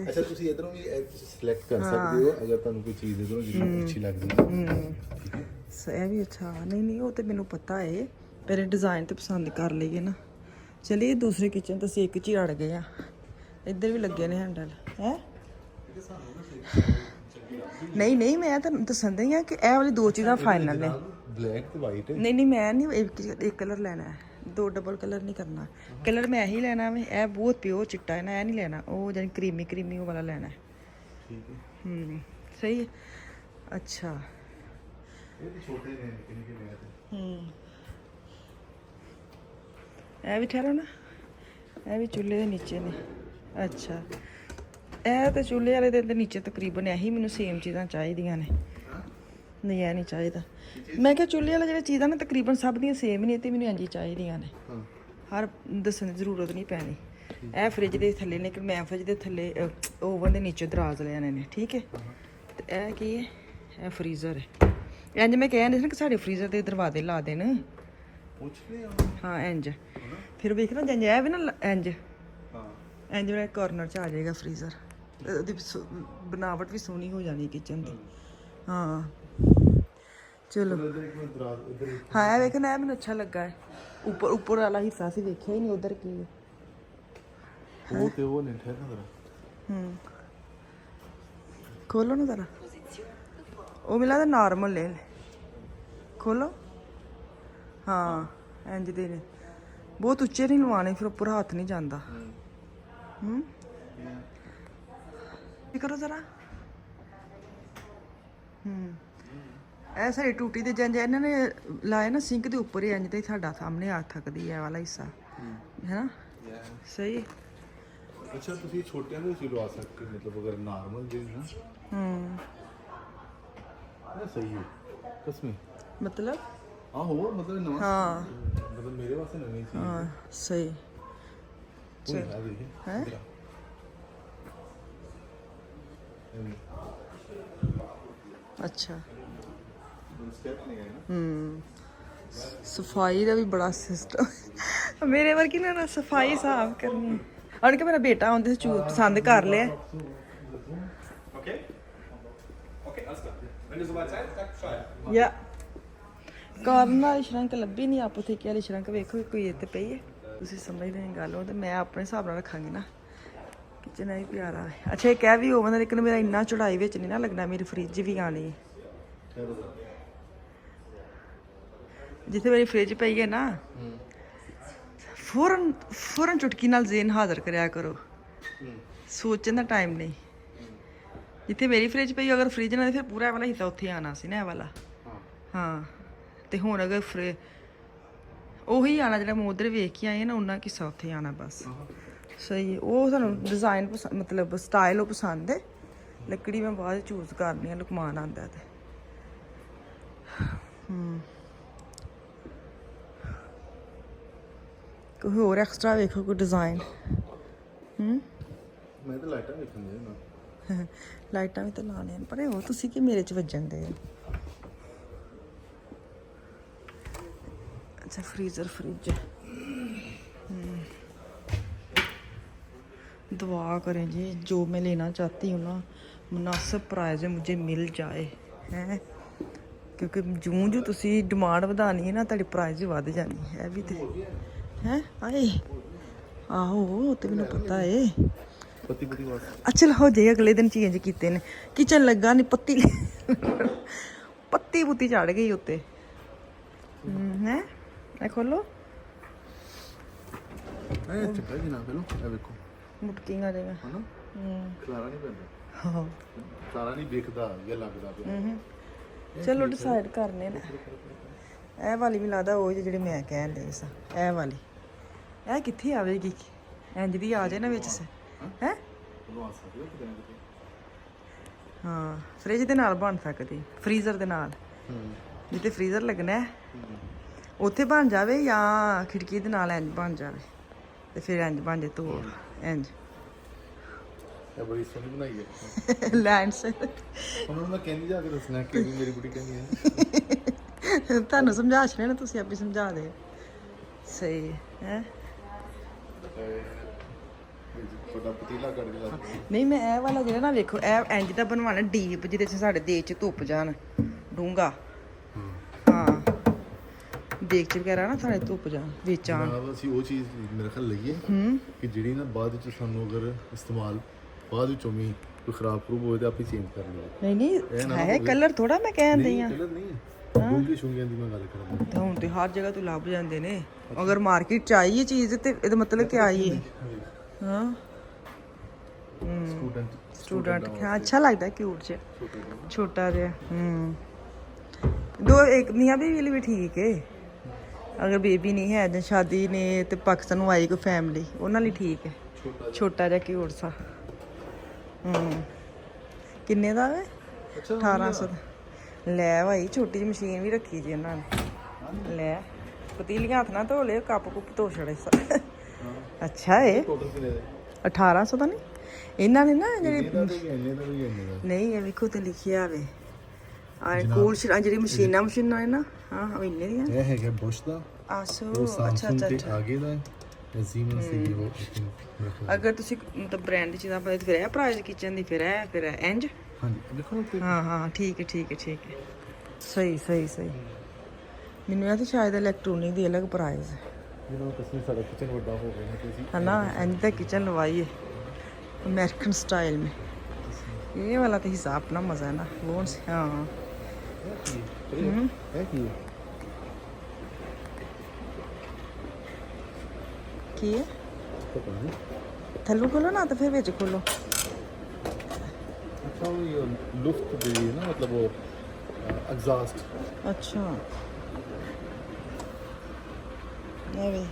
ਅੱਛਾ ਤੁਸੀਂ ਇਧਰੋਂ ਵੀ ਸਿਲੈਕਟ ਕਰ ਸਕਦੇ ਹੋ ਅਗਰ ਤੁਹਾਨੂੰ ਕੋਈ ਚੀਜ਼ ਇਧਰੋਂ ਜਿਹੜੀ ਅੱਛੀ ਲੱਗਦੀ ਹੈ। ਇਹ ਵੀ ਅੱਛਾ ਨਹੀਂ ਉਹ ਤੇ ਮੈਨੂੰ ਪਤਾ ਹੈ, ਪਰ ਡਿਜ਼ਾਈਨ ਤੇ ਪਸੰਦ ਕਰ ਲਈਏ ਨਾ। ਚਲਿਏ ਦੂਸਰੇ ਕਿਚਨ ਤੇ ਅਸੀਂ ਇੱਕ 'ਚ ਹੀ ਅੜ ਗਏ ਆ। ਇੱਧਰ ਵੀ ਲੱਗੇ ਨੇ ਹੈਂਡਲ ਹੈ। ਨਹੀਂ ਮੈਂ ਤਾਂ ਦੱਸਣ ਦਈ ਆ ਕਿ ਇਹ ਵਾਲੀ ਦੋ ਚੀਜ਼ਾਂ ਫਾਈਨਲ ਨੇ। ਬਲੈਕ ਤੇ ਵਾਈਟ ਹੈ। ਨਹੀਂ ਮੈਂ ਨਹੀਂ ਇੱਕ ਕਲਰ ਲੈਣਾ ਹੈ, 2 ਡਬਲ ਕਲਰ ਨਹੀਂ ਕਰਨਾ। ਕਲਰ ਮੈਂ ਇਹੀ ਲੈਣਾ ਵੇ। ਇਹ ਬਹੁਤ ਪਿਓਰ ਚਿੱਟਾ ਹੈ ਨਾ, ਇਹ ਨਹੀਂ ਲੈਣਾ। ਉਹ ਜਾਨੀ ਕਰੀਮੀ ਉਹ ਵਾਲਾ ਲੈਣਾ ਹੈ। ਠੀਕ ਹੈ ਸਹੀ ਹੈ। ਅੱਛਾ ਇਹ ਵੀ ਛੋਟੇ ਨੇ ਕਿੰਨੇ ਮੈਂ ਇਹ ਵੀ ਠਹਿਰੋ ਨਾ, ਇਹ ਵੀ ਚੁੱਲ੍ਹੇ ਦੇ ਨੀਚੇ ਨੇ। ਅੱਛਾ ਇਹ ਤਾਂ ਚੁੱਲ੍ਹੇ ਵਾਲੇ ਦੇ ਨੀਚੇ ਤਕਰੀਬਨ ਇਹੀ ਮੈਨੂੰ ਸੇਮ ਚੀਜ਼ਾਂ ਚਾਹੀਦੀਆਂ ਨੇ। ਨਹੀਂ ਇਹ ਨਹੀਂ ਚਾਹੀਦਾ। ਮੈਂ ਕਿਹਾ ਚੁੱਲ੍ਹੇ ਵਾਲਾ ਜਿਹੜੇ ਚੀਜ਼ਾਂ ਨੇ ਤਕਰੀਬਨ ਸਭ ਦੀਆਂ ਸੇਮ ਨੇ ਤੇ ਮੈਨੂੰ ਇੰਝ ਹੀ ਚਾਹੀਦੀਆਂ ਨੇ। ਹਰ ਦੱਸਣ ਦੀ ਜ਼ਰੂਰਤ ਨਹੀਂ ਪੈਣੀ। ਇਹ ਫਰਿੱਜ ਦੇ ਥੱਲੇ ਨੇ ਕਿ ਮੈਂ ਫਰਿੱਜ ਦੇ ਥੱਲੇ ਓਵਨ ਦੇ ਨੀਚੇ ਦਰਾਜ਼ ਲੈਣੇ ਨੇ। ਠੀਕ ਹੈ ਤੇ ਇਹ ਕੀ ਹੈ? ਇਹ ਫਰੀਜ਼ਰ ਹੈ। ਇੰਝ ਮੈਂ ਕਹਿੰਦੀ ਸੀ ਨਾ ਕਿ ਸਾਡੇ ਫਰੀਜ਼ਰ ਦੇ ਦਰਵਾਜ਼ੇ ਲਾ ਦੇਣ। ਪੁੱਛਦੇ ਆ ਹਾਂ ਇੰਝ ਫਿਰ ਵੇਖਣਾ ਜੰਜ ਇਹ ਵੀ ਨਾ ਇੰਝ ਇੰਝ ਮੇਰਾ ਕਾਰਨਰ 'ਚ ਆ ਜਾਏਗਾ ਫਰੀਜ਼ਰ। ਉਹਦੀ ਬਣਾਵਟ ਵੀ ਸੋਹਣੀ ਹੋ ਜਾਣੀ ਕਿਚਨ ਦੀ। ਹਾਂ ਚਲੋ ਹਾਂ ਇਹ ਵੇਖਣਾ ਇਹ ਮੈਨੂੰ ਅੱਛਾ ਲੱਗਾ ਹੈ। ਉੱਪਰ ਵਾਲਾ ਹਿੱਸਾ ਸੀ ਵੇਖਿਆ ਹੀ ਨਹੀਂ ਉਧਰ ਕੀ ਹੈ। ਉਹ ਤੇ ਉਹ ਨਹੀਂ ਠਹਿਰਨਾ ਜ਼ਰਾ। ਖੋਲੋ ਨਾ ਜ਼ਰਾ। ਉਹ ਮਿਲਾ ਤਾਂ ਨਾਰਮਲ ਲੈ ਖੋਲੋ। ਹਾਂ ਇੰਝ ਦੇ ਨੇ, ਬਹੁਤ ਉੱਚੇ ਨਹੀਂ ਲਵਾਣੇ ਫਿਰ ਉੱਪਰ ਹੱਥ ਨਹੀਂ ਜਾਂਦਾ। ਕੀ ਕਰੋ ਜ਼ਰਾ। ਇਹ ਸਾਡੀ ਟੂਟੀ ਦੇ ਜੰਜ ਇਹਨਾਂ ਨੇ ਲਾਏ ਨਾ ਸਿੰਕ ਦੇ ਉੱਪਰ ਹੀ ਇੰਝ ਤੇ ਸਾਡਾ ਸਾਹਮਣੇ ਆ ਸਕਦੀ ਹੈ ਵਾਲਾ ਹਿੱਸਾ ਹੈ ਨਾ। ਸਹੀ। ਅੱਛਾ ਤੁਸੀਂ ਛੋਟਿਆਂ ਦੇ ਵਿੱਚ ਲਵਾ ਸਕਦੇ ਮਤਲਬ ਅਗਰ ਨਾਰਮਲ ਜੇ ਨਾ। ਇਹ ਸਹੀ ਹੈ ਕਸਮੀ ਮਤਲਬ ਆਹੋ ਮਤਲਬ ਨਵਾਂ। ਹਾਂ ਮਤਲਬ ਮੇਰੇ ਵਾਸਤੇ ਨਵੀਂ ਚੀਜ਼। ਹਾਂ ਸਹੀ। ਚਲ ਆ ਦੇਖੀ ਹੈ। ਅੱਛਾ ਸਟੈਪ ਨਹੀਂ ਹੈ ਨਾ। ਸਫਾਈ ਦਾ ਵੀ ਬੜਾ ਸਿਸਟਮ ਮੇਰੇ ਵਰਗੀ ਨਾ ਸਫਾਈ ਸਾਫ ਕਰਨੀ। ਅਣ ਕੇ ਮੇਰਾ ਬੇਟਾ ਆਉਂਦੇ ਸੀ ਚੂਜ਼ ਪਸੰਦ ਕਰ ਲਿਆ। ਯਾ ਕਾਰਨ ਵਾਲੀ ਸ਼ਰੰਕ ਲੱਭੀ ਨਹੀਂ। ਆਪੋ ਠੇਕੇ ਵਾਲੀ ਸ਼ਰੰਕ ਵੇਖੋ ਕੋਈ ਇੱਥੇ ਪਈ ਹੈ। ਤੁਸੀਂ ਸਮਝਦੇ ਨਹੀਂ ਗੱਲ। ਉਹ ਤੇ ਮੈਂ ਆਪਣੇ ਹਿਸਾਬ ਨਾਲ ਰੱਖਾਂਗੀ ਨਾ। ਕਿਚਨ ਹੈ ਪਿਆਰਾ ਹੈ। ਅੱਛਾ ਇਹ ਕਹਿ ਵੀ ਹੋਵਾਂ ਦਾ ਲੇਕਿਨ ਮੇਰਾ ਇੰਨਾ ਚੜਾਈ ਵਿੱਚ ਨਹੀਂ ਨਾ ਲੱਗਣਾ। ਮੇਰੀ ਫਰਿੱਜ ਵੀ ਆਣੀ ਹੈ। ਜਿੱਥੇ ਮੇਰੀ ਫਰਿੱਜ ਪਈ ਹੈ ਨਾ ਫੌਰਨ ਚੁਟਕੀ ਨਾਲ ਜ਼ੇਨ ਹਾਜ਼ਰ ਕਰਿਆ ਕਰੋ। ਸੋਚਣ ਦਾ ਟਾਈਮ ਨਹੀਂ। ਜਿੱਥੇ ਮੇਰੀ ਫਰਿੱਜ ਪਈ ਅਗਰ ਫਰਿੱਜ ਨਾਲ ਫਿਰ ਪੂਰਾ ਵਾਲਾ ਹਿੱਸਾ ਉੱਥੇ ਆਣਾ ਸੀ ਨਾ ਇਹ ਵਾਲਾ। ਹਾਂ ਤੇ ਹੁਣ ਅਗਰ ਉਹੀ ਆਣਾ ਜਿਹੜਾ ਮੈਂ ਉਧਰ ਵੇਖ ਕੇ ਆਈ ਹਾਂ ਨਾ ਉਹਨਾਂ ਕਿੱਸਾ ਉੱਥੇ ਆਣਾ ਬਸ। ਸਹੀ ਹੈ। ਉਹ ਸਾਨੂੰ ਡਿਜ਼ਾਈਨ ਮਤਲਬ ਸਟਾਈਲ ਉਹ ਪਸੰਦ ਹੈ। ਲੱਕੜੀ ਮੈਂ ਬਾਅਦ ਚੂਜ਼ ਕਰਨੀ ਆ ਲੁਕਮਾਨ ਆਉਂਦਾ ਤੇ। ਕੋਈ ਹੋਰ ਐਕਸਟਰਾ ਵੇਖੋ ਕੋਈ ਡਿਜ਼ਾਈਨ। ਮੈਂ ਤਾਂ ਲਾਈਟਾਂ ਵੇਖਣ ਦੇ ਨਾ। ਲਾਈਟਾਂ ਵੀ ਤਾਂ ਲਾਉਣੀਆਂ ਪਰ ਉਹ ਤੁਸੀਂ ਕੀ ਮੇਰੇ 'ਚ ਵੱਜਣ ਦੇ। अच्छा फ्रीज़र फ्रिज दुआ करें जी जो मैं लेना चाहती हूँ ना मुनासिब प्राइस में मुझे मिल जाए हैं क्योंकि जूं जूं तुसी डिमांड वधानी है ना तुहाडी प्राइस भी वध जानी है भी ते हैं आए आहो ते मैनूं पता है। अच्छा हो जाए अगले दिन चेंज कीते ने किचन लगा नहीं पत्ती पत्ती पुत्ती चढ़ गई उत्ते हैं। खोलो ਇਹ ਚੰਗਾ ਜੀ ਨਾ ਪਹਿਲੋ ਇਹ ਵੇਖੋ ਮੁਟਕੀ ਆ ਜਾਏਗਾ ਹਨਾ ਖਲਾਰਾ ਨਹੀਂ ਪੈਂਦਾ ਹਾਂ ਖਲਾਰਾ ਨਹੀਂ ਵਿਖਦਾ ਜਾਂ ਲੱਗਦਾ ਪਿਆ ਚਲੋ ਡਿਸਾਈਡ ਕਰਨੇ ਨੇ ਇਹ ਵਾਲੀ ਵੀ ਲੱਗਦਾ ਉਹ ਜਿਹੜੀ ਮੈਂ ਕਹਿਣ ਲਈ ਸਾਂ ਇਹ ਵਾਲੀ ਇਹ ਕਿੱਥੇ ਆਵੇਗੀ ਇੰਜ ਦੀ ਆ ਜਾਏ ਨਾ ਵਿੱਚ ਹੈ ਉਹਨੂੰ ਆ ਸਕਦਾ ਕਿਤੇ ਨਾ ਕਿਤੇ ਹਾਂ ਫ੍ਰਿਜ ਦੇ ਨਾਲ ਬਣ ਸਕਦੀ ਫ੍ਰੀਜ਼ਰ ਦੇ ਨਾਲ ਜਿੱਥੇ ਫ੍ਰੀਜ਼ਰ ਲੱਗਣਾ ਹੈ ਉੱਥੇ ਬਣ ਜਾਵੇ ਜਾਂ ਖਿੜਕੀ ਦੇ ਨਾਲ ਇੰਜ ਬਣ ਜਾਵੇ ਤੇ ਫਿਰ ਇੰਜ ਬਣ ਜੇ ਤੋੜ ਇੰਜ ਇਹ ਬੜੀ ਸੋਹਣੀ ਬਣਾਈ ਹੈ ਲੈਂਡਸ ਉਹਨਾਂ ਨੂੰ ਕਹਿੰਦੀ ਜਾ ਕੇ ਦੱਸਣਾ ਕਿ ਮੇਰੀ ਬੁੜੀ ਕਹਿੰਦੀ ਹੈ ਤੁਹਾਨੂੰ ਸਮਝਾ ਛੜੇ ਨਾ ਤੁਸੀਂ ਆਪੇ ਸਮਝਾ ਦੇ ਸਹੀ ਹੈ ਤੁਹਾਡਾ ਪਤੀਲਾ ਕੱਢ ਕੇ ਲਾ ਨਹੀਂ ਮੈਂ ਇਹ ਵਾਲਾ ਜਿਹੜਾ ਨਾ ਵੇਖੋ ਇਹ ਇੰਜ ਦਾ ਬਣਵਾਣਾ ਡੀਪ ਜਿਹਦੇ 'ਚ ਸਾਡੇ ਦੇਸ਼ 'ਚ ਧੁੱਪ ਜਾਣ ਡੂੰਗਾ ਹਾਂ ਦੇਖ ਚ ਵਗੈਰਾ ਨਾ ਸਾਡੇ ਧੁੱਪ ਜਾਣ ਵਿੱਚ ਆਣ ਜਨਾਬ ਅਸੀਂ ਉਹ ਚੀਜ਼ ਮੇਰੇ ਖਿਆਲ ਲਈਏ ਕਿ ਜਿਹੜੀ ਨਾ ਬਾਅਦ ਵਿੱਚ ਸਾਨੂੰ ਅਗਰ ਇਸਤੇਮਾਲ ਬਾਅਦ ਵਿੱਚੋਂ ਵੀ ਕੋਈ ਖਰਾਬ ਖਰੂਬ ਹੋਵੇ ਤਾਂ ਆਪੇ ਚੇਂਜ ਕਰ ਲਈਏ ਨਹੀਂ ਹੈ ਕਲਰ ਥੋੜਾ ਮੈਂ ਕਹਿਣ ਦਈ ਆ ਕਲਰ ਨਹੀਂ ਹੈ ਡੂੰਗੀ ਸ਼ੁੰਗੀਆਂ ਦੀ ਮੈਂ ਗੱਲ ਕਰਦਾ ਤਾਂ ਹੁਣ ਤੇ ਹਰ ਜਗ੍ਹਾ ਤੋਂ ਲੱਭ ਜਾਂਦੇ ਨੇ ਅਗਰ ਮਾਰਕੀਟ ਚ ਆਈ ਇਹ ਚੀਜ਼ ਤੇ ਇਹਦਾ ਮਤਲਬ ਕਿ ਆਈ ਹੈ ਹਾਂ ਸਟੂਡੈਂਟ ਹਾਂ ਅੱਛਾ ਲੱਗਦਾ ਕਿਊਟ ਜਿਹਾ ਛੋਟਾ ਜਿਹਾ ਦੋ ਇੱਕ ਨੀਆਂ ਵੀ ਠੀਕ ਹੈ ਅਗਰ ਬੇਬੀ ਨਹੀਂ ਹੈ ਜਾਂ ਸ਼ਾਦੀ ਨੇ ਤੇ ਪਾਕਿਸਤਾਨ ਨੂੰ ਆਈ ਕੋਈ ਫੈਮਿਲੀ ਉਹਨਾਂ ਲਈ ਠੀਕ ਹੈ ਛੋਟਾ ਜਿਹਾ ਕਿਊਟ ਸਾ ਕਿੰਨੇ ਦਾ ਵੇ 1800 ਦਾ ਲੈ ਭਾਈ ਛੋਟੀ ਜਿਹੀ ਮਸ਼ੀਨ ਵੀ ਰੱਖੀ ਜੀ ਇਹਨਾਂ ਨੇ ਲੈ ਪਤੀਲੀਆਂ ਹੱਥ ਨਾਲ ਧੋ ਲਿਓ ਕੱਪ ਕੁੱਪ ਧੋ ਛੜੇ ਅੱਛਾ ਏ 1800 ਦਾ ਨਹੀਂ ਇਹਨਾਂ ਨੇ ਨਾ ਜਿਹੜੀ ਨਹੀਂ ਇਹ ਵੇਖੋ ਤੇ ਲਿਖਿਆ ਆਵੇ ਆ ਕੂਲ ਜਿਹੜੀ ਮਸ਼ੀਨਾਂ ਨੇ ਨਾ ਹਾਂ ਉਹ ਇੰਨੇ ਦੀਆਂ ਇਹ ਹੈਗਾ ਬੁਸ਼ ਦਾ ਆਸੋ ਅੱਛਾ ਤੇ ਆਗੇ ਦਾ ਜ਼ੀਮਨ ਸੀ ਉਹ ਅਗਰ ਤੁਸੀਂ ਮਤਲਬ ਬ੍ਰਾਂਡ ਦੀ ਚੀਜ਼ਾਂ ਪਾਏ ਫਿਰ ਇਹ ਪ੍ਰਾਈਸ ਕਿਚਨ ਦੀ ਫਿਰ ਇੰਜ ਹਾਂਜੀ ਦੇਖੋ ਹਾਂ ਠੀਕ ਹੈ ਸਹੀ ਮੈਨੂੰ ਇਹ ਤਾਂ ਸ਼ਾਇਦ ਇਲੈਕਟ੍ਰੋਨਿਕ ਦੀ ਅਲੱਗ ਪ੍ਰਾਈਸ ਹੈ ਜਿਹਨਾਂ ਤੁਸੀਂ ਸਾਡਾ ਕਿਚਨ ਵੱਡਾ ਹੋ ਗਿਆ ਨਾ ਤੁਸੀਂ ਹਨਾ ਇੰਜ ਦਾ ਕਿਚਨ ਲਵਾਈ है अमेरिकन स्टाइल में ये वाला तो हिसाब अपना मजा है ना वो हाँ की है थल्लू खोलो ना तो फिर बेच खोलो अच्छा वो लुफ्त दे ना मतलब वो एग्जॉस्ट अच्छा ये भी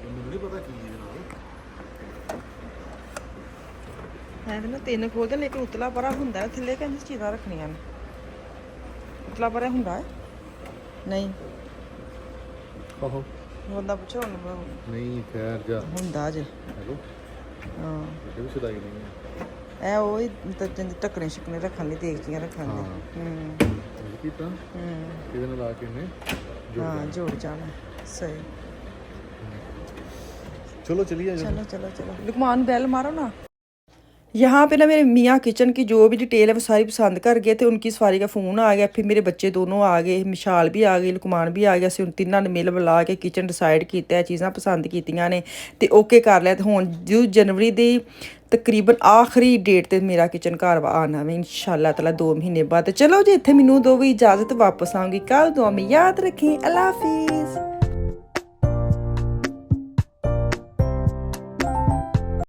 मुझे नहीं पता की है ਹੈ ਨਾ ਤਿੰਨ ਖੋਲਦੇ ਲੇਕਿਨ ਉਤਲਾ ਪਰਾ ਹੁੰਦਾ ਥੱਲੇ ਕਹਿੰਦੇ ਚੀਜ਼ਾਂ ਰੱਖਣੀਆਂ ਨੇ ਉਤਲਾ ਪਰਾ ਹੁੰਦਾ ਹੈ ਨਹੀਂ ਆਹੋ ਬੰਦਾ ਪੁੱਛੋ ਨਹੀਂ ਖੈਰ ਜਾ ਹੁੰਦਾ ਜੇ ਹੈਲੋ ਹਾਂ ਇਹ ਵੀ ਸੁਦਾਈ ਨਹੀਂ ਹੈ ਇਹ ਉਹ ਜਿੰਦ ਢੱਕਣੇ ਸ਼ਿਕਣੇ ਰੱਖਣ ਲਈ ਦੇਗਚੀਆਂ ਰੱਖਣ ਲਈ ਕੀਤਾ ਇਹਦੇ ਨਾਲ ਲਾ ਕੇ ਨੇ हाँ जोड़ जाना सही चलो चलिए चलो लुकमान बेल मारो ना यहाँ पे ना मेरे मियाँ किचन की जो भी डिटेल है वो सारी पसंद कर गए थे उनकी सवारी का फ़ोन आ गया फिर मेरे बच्चे दोनों आ गए मिशाल भी आ गई लुकमान भी आ गया ਅਸੀਂ ਤਿੰਨਾਂ ਨੇ ਮਿਲ ਮਿਲਾ ਕੇ ਕਿਚਨ ਡਿਸਾਈਡ ਕੀਤਾ ਚੀਜ਼ਾਂ ਪਸੰਦ ਕੀਤੀਆਂ ਨੇ ਤੇ ਓਕੇ ਕਰ ਲਿਆ ਤੇ ਹੁਣ 2 ਜਨਵਰੀ ਦੀ ਤਕਰੀਬਨ ਆਖਰੀ ਡੇਟ ਤੇ ਮੇਰਾ ਕਿਚਨ ਘਰ ਆਉਣਾ ਵੇ ਇਨਸ਼ਾਅੱਲਾ ਤਾਲਾ 2 ਮਹੀਨੇ ਬਾਅਦ ਚਲੋ ਜੀ ਇੱਥੇ ਮੈਨੂੰ ਦੋ ਵੀ ਇਜਾਜ਼ਤ ਵਾਪਸ ਆਉਂਗੀ ਕੱਲ ਦੁਆ ਮੇਂ ਯਾਦ ਰੱਖੀ ਅੱਲਾ ਹਾਫਿਜ਼।